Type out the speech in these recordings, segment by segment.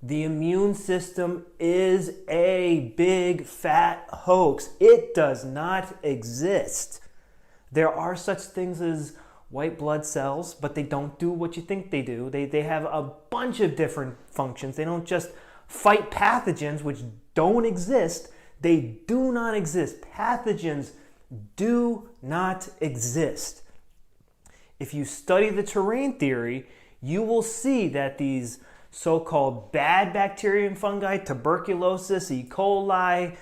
The immune system is a big fat hoax. It does not exist. There are such things as white blood cells, but they don't do what you think they do. They have a bunch of different functions. They don't just fight pathogens, which don't exist. They do not exist. Pathogens do not exist. If you study the terrain theory, you will see that these so-called bad bacteria and fungi, tuberculosis, E. coli,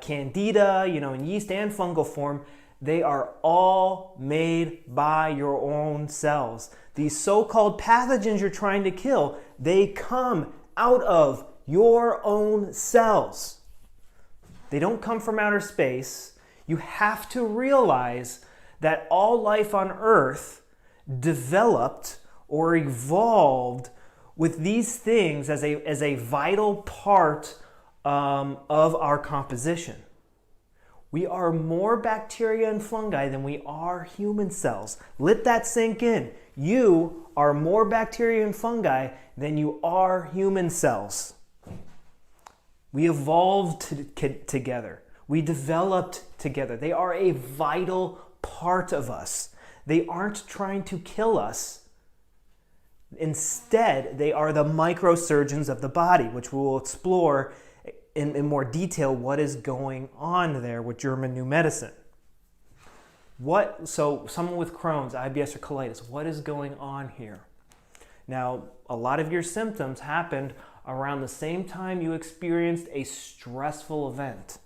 candida, in yeast and fungal form, they are all made by your own cells. These so-called pathogens you're trying to kill, they come out of your own cells. They don't come from outer space. You have to realize that all life on Earth developed or evolved with these things as a vital part of our composition. We are more bacteria and fungi than we are human cells. Let that sink in. You are more bacteria and fungi than you are human cells. We evolved together. We developed together. They are a vital part of us. They aren't trying to kill us. Instead, they are the microsurgeons of the body, which we will explore in more detail what is going on there with German New Medicine. So someone with Crohn's, IBS, or colitis, what is going on here? Now, a lot of your symptoms happened around the same time you experienced a stressful event.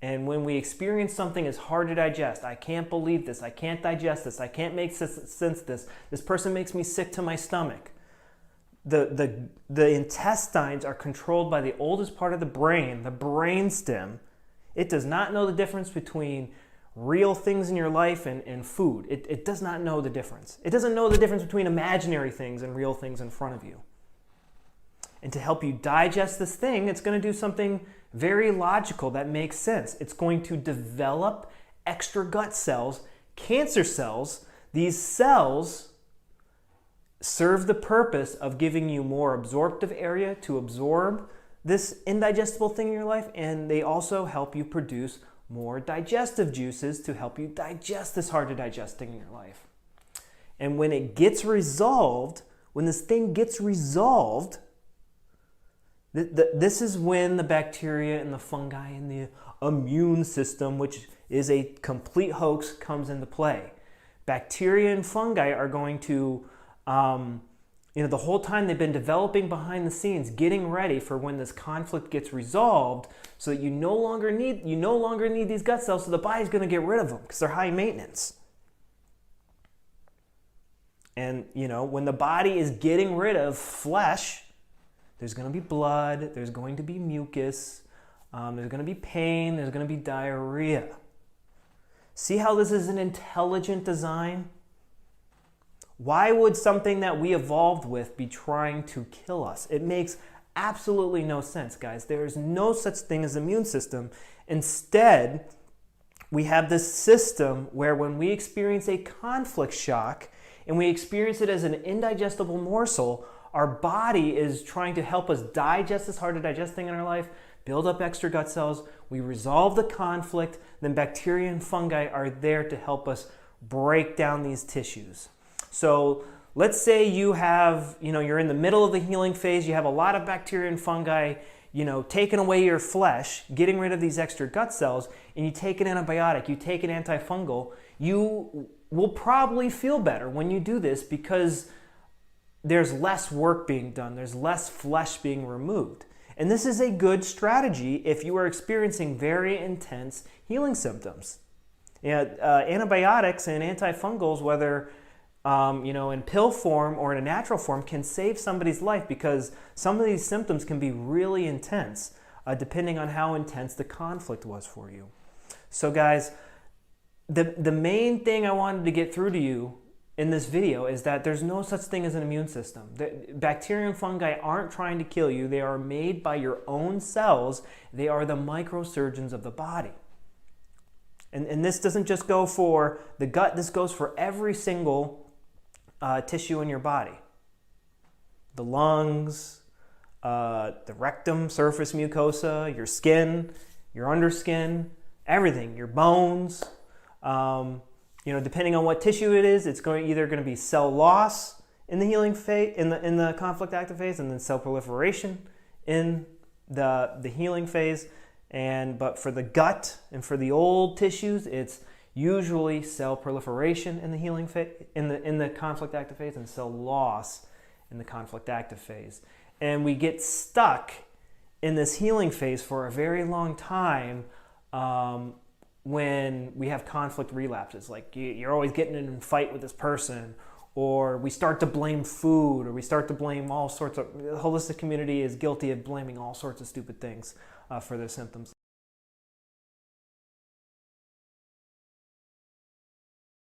And when we experience something as hard to digest, I can't believe this, I can't digest this, I can't make sense of this person makes me sick to my stomach. The intestines are controlled by the oldest part of the brain, the brainstem. It does not know the difference between real things in your life and food. It does not know the difference. It doesn't know the difference between imaginary things and real things in front of you. And to help you digest this thing, it's going to do something very logical that makes sense. It's going to develop extra gut cells, cancer cells. These cells serve the purpose of giving you more absorptive area to absorb this indigestible thing in your life, and they also help you produce more digestive juices to help you digest this hard to digest thing in your life. And when it gets resolved, when this thing gets resolved, this is when the bacteria and the fungi and the immune system, which is a complete hoax, comes into play. Bacteria and fungi are going to, the whole time they've been developing behind the scenes, getting ready for when this conflict gets resolved, so that you no longer need these gut cells, so the body's going to get rid of them because they're high maintenance. And when the body is getting rid of flesh, there's going to be blood, there's going to be mucus, there's going to be pain, there's going to be diarrhea. See how this is an intelligent design? Why would something that we evolved with be trying to kill us? It makes absolutely no sense, guys. There is no such thing as immune system. Instead, we have this system where when we experience a conflict shock and we experience it as an indigestible morsel, our body is trying to help us digest this hard to digest thing in our life, build up extra gut cells, we resolve the conflict, then bacteria and fungi are there to help us break down these tissues. So let's say you have, you're in the middle of the healing phase, you have a lot of bacteria and fungi, taking away your flesh, getting rid of these extra gut cells, and you take an antibiotic, you take an antifungal, you will probably feel better when you do this because there's less work being done, there's less flesh being removed. And this is a good strategy if you are experiencing very intense healing symptoms. Antibiotics and antifungals, whether in pill form or in a natural form, can save somebody's life because some of these symptoms can be really intense, depending on how intense the conflict was for you. So guys, the main thing I wanted to get through to you in this video is that there's no such thing as an immune system. The bacteria and fungi aren't trying to kill you. They are made by your own cells. They are the microsurgeons of the body. And this doesn't just go for the gut, this goes for every single tissue in your body. the lungs, the rectum, surface mucosa, your skin, your underskin, everything, your bones. Depending on what tissue it is, it's either going to be cell loss in the healing phase, in the conflict active phase, and then cell proliferation in the healing phase. But for the gut and for the old tissues, it's usually cell proliferation in the healing phase, in the conflict active phase, and cell loss in the conflict active phase. And we get stuck in this healing phase for a very long time when we have conflict relapses. Like you're always getting in a fight with this person, or we start to blame food, or we start to blame all sorts of, the holistic community is guilty of blaming all sorts of stupid things for their symptoms.